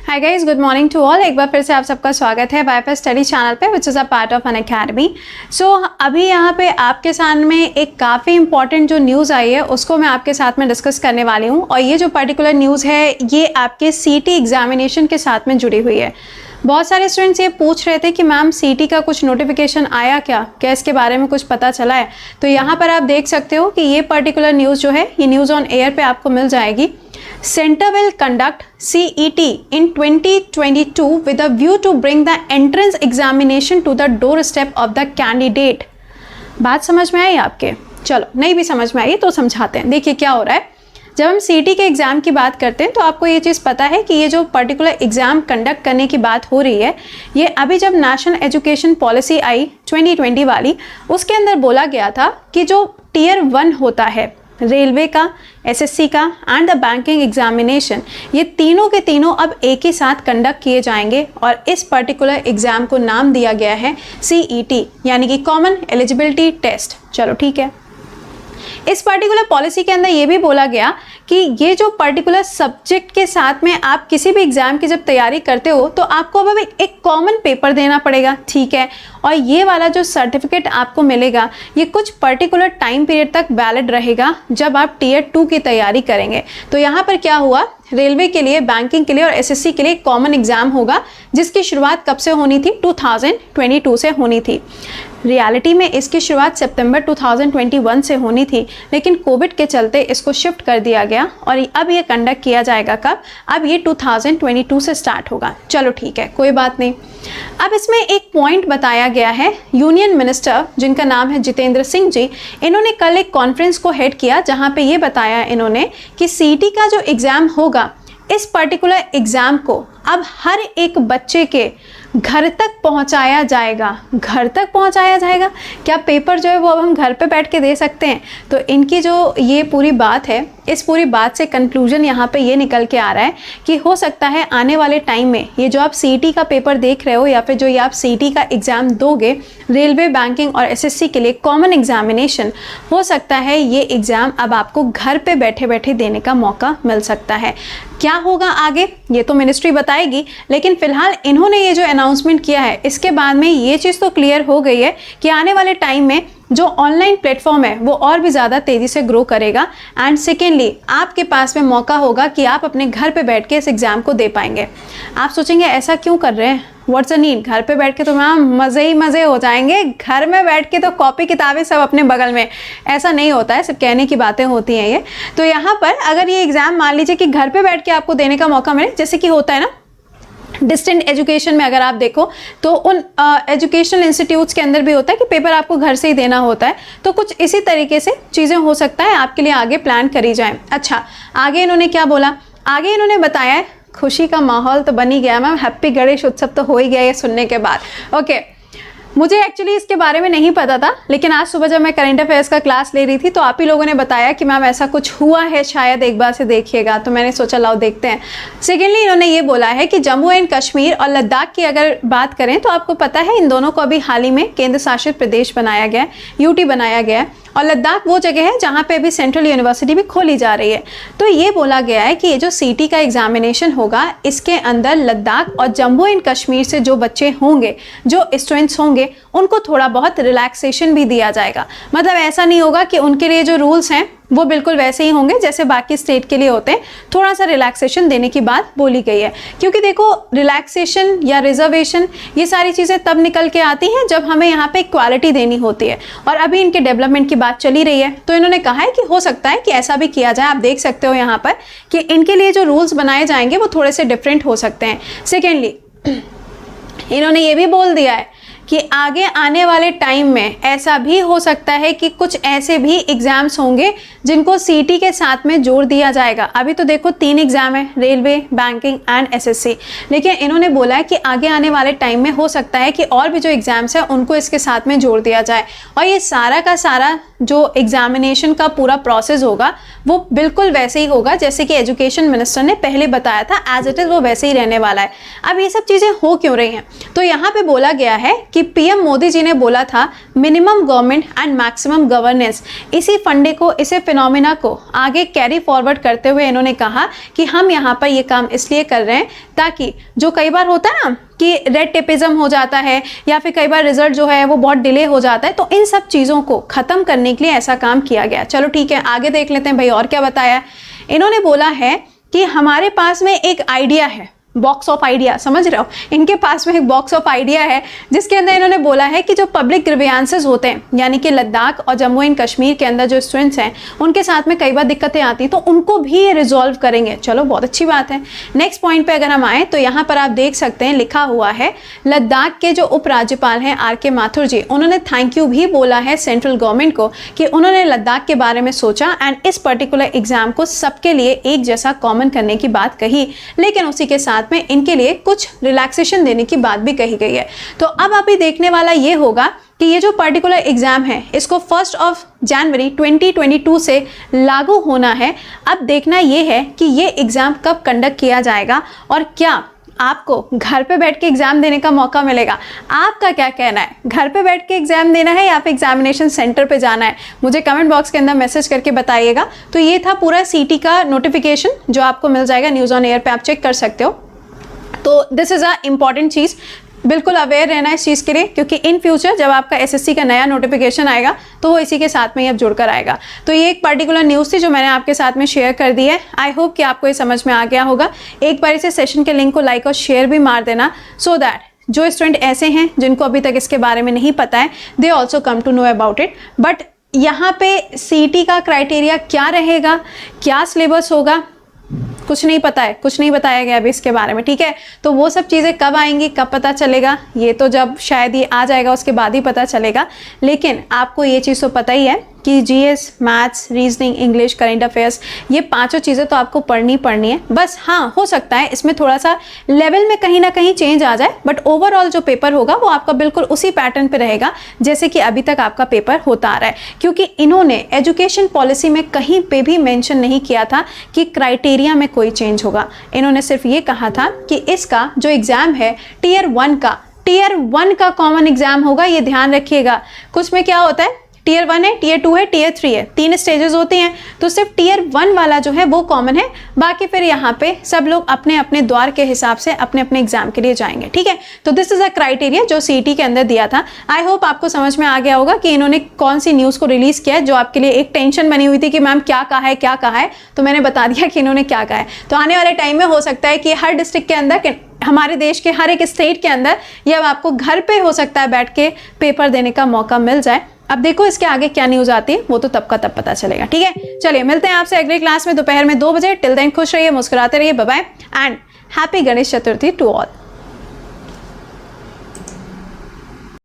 Hi guys, good morning to all. एक बार फिर से आप सबका स्वागत है वाईफाई स्टडी चैनल पे, which is a part of Unacademy. So अभी यहाँ पे आपके सामने एक काफ़ी इंपॉर्टेंट जो न्यूज़ आई है उसको मैं आपके साथ में डिस्कस करने वाली हूँ। और ये जो पर्टिकुलर न्यूज़ है ये आपके सीटी एग्जामिनेशन के साथ में जुड़ी हुई है। बहुत सारे स्टूडेंट्स ये पूछ रहे थे कि मैम सीटी का कुछ नोटिफिकेशन आया क्या इसके बारे में कुछ पता चला है? तो यहाँ पर आप देख सकते हो कि ये पर्टिकुलर न्यूज़ जो है ये न्यूज़ ऑन एयर पे आपको मिल जाएगी। Center will conduct CET in 2022 with a view to bring the entrance examination to the doorstep of the candidate। बात समझ में आई आपके? चलो, नहीं भी समझ में आई तो समझाते हैं। देखिए क्या हो रहा है। जब हम सीटी के एग्ज़ाम की बात करते हैं तो आपको ये चीज़ पता है कि ये जो पर्टिकुलर एग्ज़ाम कंडक्ट करने की बात हो रही है, ये अभी जब नेशनल एजुकेशन पॉलिसी आई 2020 वाली, उसके अंदर बोला गया था कि जो टियर 1 होता है रेलवे का, एसएससी का एंड द बैंकिंग एग्जामिनेशन, ये तीनों के तीनों अब एक ही साथ कंडक्ट किए जाएंगे। और इस पर्टिकुलर एग्ज़ाम को नाम दिया गया है सीईटी, यानी कि कॉमन एलिजिबिलिटी टेस्ट। चलो ठीक है। इस पर्टिकुलर पॉलिसी के अंदर ये भी बोला गया कि ये जो पर्टिकुलर सब्जेक्ट के साथ में आप किसी भी एग्ज़ाम की जब तैयारी करते हो तो आपको अब एक कॉमन पेपर देना पड़ेगा, ठीक है। और ये वाला जो सर्टिफिकेट आपको मिलेगा ये कुछ पर्टिकुलर टाइम पीरियड तक वैलिड रहेगा जब आप टियर 2 की तैयारी करेंगे। तो यहाँ पर क्या हुआ, रेलवे के लिए, बैंकिंग के लिए और एसएससी के लिए कॉमन एग्ज़ाम होगा जिसकी शुरुआत कब से होनी थी? 2022 से होनी थी। रियलिटी में इसकी शुरुआत सितंबर 2021 से होनी थी, लेकिन कोविड के चलते इसको शिफ्ट कर दिया गया और अब ये कंडक्ट किया जाएगा कब? अब ये 2022 से स्टार्ट होगा। चलो ठीक है, कोई बात नहीं। अब इसमें एक पॉइंट बताया गया है। यूनियन मिनिस्टर जिनका नाम है जितेंद्र सिंह जी, इन्होंने कल एक कॉन्फ्रेंस को हेड किया जहाँ पे ये बताया इन्होंने कि सीटी का जो एग्ज़ाम होगा, इस पर्टिकुलर एग्ज़ाम को अब हर एक बच्चे के घर तक पहुंचाया जाएगा। घर तक पहुंचाया जाएगा क्या? पेपर जो है वो अब हम घर पे बैठ के दे सकते हैं? तो इनकी जो ये पूरी बात है, इस पूरी बात से कंक्लूजन यहाँ पे ये निकल के आ रहा है कि हो सकता है आने वाले टाइम में ये जो आप सीटी का पेपर देख रहे हो या फिर जो ये आप सीटी का एग्ज़ाम दोगे, रेलवे, बैंकिंग और एसएससी के लिए कॉमन एग्जामिनेशन, हो सकता है ये एग्ज़ाम अब आपको घर पे बैठे बैठे देने का मौका मिल सकता है। क्या होगा आगे ये तो मिनिस्ट्री बताएगी, लेकिन फिलहाल इन्होंने ये जो अनाउंसमेंट किया है इसके बाद में ये चीज़ तो क्लियर हो गई है कि आने वाले टाइम में जो ऑनलाइन प्लेटफॉर्म है वो और भी ज़्यादा तेज़ी से ग्रो करेगा। एंड सेकेंडली आपके पास में मौका होगा कि आप अपने घर पे बैठ के इस एग्ज़ाम को दे पाएंगे। आप सोचेंगे ऐसा क्यों कर रहे हैं, व्हाट्स अ नीड? घर पे बैठ के तो मैम मज़े ही मज़े हो जाएंगे, घर में बैठ के तो कॉपी किताबें सब अपने बगल में। ऐसा नहीं होता है, सिर्फ कहने की बातें होती हैं ये। तो यहाँ पर अगर ये एग्ज़ाम मान लीजिए कि घर पे बैठ के आपको देने का मौका मिले, जैसे कि होता है ना डिस्टेंट एजुकेशन में, अगर आप देखो तो उन एजुकेशनल इंस्टीट्यूट्स के अंदर भी होता है कि पेपर आपको घर से ही देना होता है। तो कुछ इसी तरीके से चीज़ें हो सकता है आपके लिए आगे प्लान करी जाए। अच्छा, आगे इन्होंने क्या बोला? आगे इन्होंने बताया है, खुशी का माहौल तो बन ही गया मैम, हैप्पी गणेश उत्सव तो हो ही गया ये सुनने के बाद। ओके, मुझे एक्चुअली इसके बारे में नहीं पता था, लेकिन आज सुबह जब मैं करंट अफेयर्स का क्लास ले रही थी तो आप ही लोगों ने बताया कि मैम ऐसा कुछ हुआ है शायद, एक बार से देखिएगा। तो मैंने सोचा लाओ देखते हैं। सेकेंडली इन्होंने ये बोला है कि जम्मू एंड कश्मीर और लद्दाख की अगर बात करें तो आपको पता है इन दोनों को अभी हाल ही में केंद्र शासित प्रदेश बनाया गया है, यूटी बनाया गया है। और लद्दाख वो जगह है जहाँ पे अभी सेंट्रल यूनिवर्सिटी भी खोली जा रही है। तो ये बोला गया है कि ये जो सीटी का एग्जामिनेशन होगा इसके अंदर लद्दाख और जम्मू एंड कश्मीर से जो बच्चे होंगे, जो स्टूडेंट्स होंगे, उनको थोड़ा बहुत रिलैक्सेशन भी दिया जाएगा। मतलब ऐसा नहीं होगा कि उनके लिए जो रूल्स हैं वो बिल्कुल वैसे ही होंगे जैसे बाकी स्टेट के लिए होते हैं। थोड़ा सा रिलैक्सेशन देने की बात बोली गई है, क्योंकि देखो रिलैक्सेशन या रिजर्वेशन ये सारी चीज़ें तब निकल के आती हैं जब हमें यहाँ पे इक्वालिटी देनी होती है। और अभी इनके डेवलपमेंट की बात चली रही है, तो इन्होंने कहा है कि हो सकता है कि ऐसा भी किया जाए। आप देख सकते हो यहाँ पर कि इनके लिए जो रूल्स बनाए जाएंगे वो थोड़े से डिफरेंट हो सकते हैं। सेकेंडली इन्होंने ये भी बोल दिया है कि आगे आने वाले टाइम में ऐसा भी हो सकता है कि कुछ ऐसे भी एग्ज़ाम्स होंगे जिनको सीटी के साथ में जोड़ दिया जाएगा। अभी तो देखो 3 एग्ज़ाम है, रेलवे, बैंकिंग एंड एसएससी, लेकिन इन्होंने बोला है कि आगे आने वाले टाइम में हो सकता है कि और भी जो एग्ज़ाम्स हैं उनको इसके साथ में जोड़ दिया जाए। और ये सारा का सारा जो एग्जामिनेशन का पूरा प्रोसेस होगा वो बिल्कुल वैसे ही होगा जैसे कि एजुकेशन मिनिस्टर ने पहले बताया था, एज इट इज़ वो वैसे ही रहने वाला है। अब ये सब चीज़ें हो क्यों रही हैं? तो यहाँ पे बोला गया है कि पीएम मोदी जी ने बोला था minimum government and maximum governance, इसी फंडे को, इसे फिनोमिना को आगे कैरी फॉरवर्ड करते हुए इन्होंने कहा कि हम यहाँ पर ये काम इसलिए कर रहे हैं ताकि जो कई बार होता है ना कि रेड टेपिज्म हो जाता है या फिर कई बार रिजल्ट जो है वो बहुत डिले हो जाता है, तो इन सब चीज़ों को ख़त्म करने के लिए ऐसा काम किया गया। चलो ठीक है, आगे देख लेते हैं भाई और क्या बताया। इन्होंने बोला है कि हमारे पास में एक आइडिया है, बॉक्स ऑफ आइडिया, समझ रहे हो, इनके पास में एक बॉक्स ऑफ आइडिया है जिसके अंदर इन्होंने बोला है कि जो पब्लिक ग्रीवियंसेस होते हैं, यानी कि लद्दाख और जम्मू एंड कश्मीर के अंदर जो स्टूडेंट्स हैं उनके साथ में कई बार दिक्कतें आती, तो उनको भी ये रिजॉल्व करेंगे। चलो बहुत अच्छी बात है। नेक्स्ट पॉइंट पे अगर हम आए तो यहाँ पर आप देख सकते हैं लिखा हुआ है लद्दाख के जो उपराज्यपाल हैं आर.के. माथुर जी, उन्होंने थैंक यू भी बोला है सेंट्रल गवर्नमेंट को कि उन्होंने लद्दाख के बारे में सोचा एंड इस पर्टिकुलर एग्जाम को सबके लिए एक जैसा कॉमन करने की बात कही, लेकिन उसी के साथ में इनके लिए कुछ रिलैक्सेशन देने की बात भी कही गई है। तो अब अभी देखने वाला ये होगा कि ये जो पर्टिकुलर एग्जाम है इसको 1 जनवरी 2022 से लागू होना है। अब देखना ये है कि ये एग्जाम कब कंडक्ट किया जाएगा और क्या आपको घर पे बैठ के एग्जाम देने का मौका मिलेगा। आपका क्या कहना है, घर पे बैठ के एग्जाम देना है या फिर एग्जामिनेशन सेंटर पे जाना है, मुझे कमेंट बॉक्स के अंदर मैसेज करके बताइएगा। तो ये था पूरा सीटी का नोटिफिकेशन जो आपको मिल जाएगा न्यूज़ ऑन एयर पे, आप चेक कर सकते हो। तो दिस इज़ अ इम्पॉर्टेंट चीज़, बिल्कुल अवेयर रहना है इस चीज़ के लिए, क्योंकि इन फ्यूचर जब आपका एसएससी का नया नोटिफिकेशन आएगा तो वो इसी के साथ में ही अब जुड़कर आएगा। तो ये एक पर्टिकुलर न्यूज़ थी जो मैंने आपके साथ में शेयर कर दी है। आई होप कि आपको ये समझ में आ गया होगा। एक बार इसे सेशन के लिंक को लाइक और शेयर भी मार देना, सो दैट जो स्टूडेंट ऐसे हैं जिनको अभी तक इसके बारे में नहीं पता है, they also come to know about it. But यहाँ पे सीटी का क्राइटेरिया क्या रहेगा, क्या सिलेबस होगा, कुछ नहीं पता है, कुछ नहीं बताया गया अभी इसके बारे में, ठीक है। तो वो सब चीज़ें कब आएंगी, कब पता चलेगा, ये तो जब शायद ये आ जाएगा उसके बाद ही पता चलेगा। लेकिन आपको ये चीज़ तो पता ही है कि GS, maths, reasoning, English, current affairs, ये पांचों चीज़ें तो आपको पढ़नी है। बस हाँ, हो सकता है इसमें थोड़ा सा लेवल में कहीं ना कहीं चेंज आ जाए, बट ओवरऑल जो पेपर होगा वो आपका बिल्कुल उसी पैटर्न पे रहेगा जैसे कि अभी तक आपका पेपर होता आ रहा है। क्योंकि इन्होंने एजुकेशन पॉलिसी में कहीं पे भी मेंशन नहीं किया था कि क्राइटेरिया में कोई चेंज होगा। इन्होंने सिर्फ ये कहा था कि इसका जो एग्ज़ाम है टीयर 1 का कॉमन एग्जाम होगा। ये ध्यान रखिएगा, कुछ में क्या होता है, टीयर 1 है, टीयर 2 है, टीयर 3 है, 3 स्टेजेस होती हैं, तो सिर्फ टीयर 1 वाला जो है वो कॉमन है। बाकी फिर यहाँ पे सब लोग अपने अपने द्वार के हिसाब से अपने अपने एग्जाम के लिए जाएंगे, ठीक है। तो दिस इज अ क्राइटेरिया जो सीईटी के अंदर दिया था। आई होप आपको समझ में आ गया होगा कि इन्होंने कौन सी न्यूज़ को रिलीज किया है, जो आपके लिए एक टेंशन बनी हुई थी कि मैम क्या कहा है, तो मैंने बता दिया कि इन्होंने क्या कहा है। तो आने वाले टाइम में हो सकता है कि हर डिस्ट्रिक्ट के अंदर, हमारे देश के हर एक स्टेट के अंदर, ये अब आपको घर पे हो सकता है बैठ के पेपर देने का मौका मिल जाए। अब देखो इसके आगे क्या न्यूज़ आती है, वो तो तब का तब पता चलेगा, ठीक है। चलिए मिलते हैं आपसे अगली क्लास में दोपहर में 2 बजे। टिल देन खुश रहिए, मुस्कुराते रहिए, bye bye and happy Ganesh Chaturthi to all.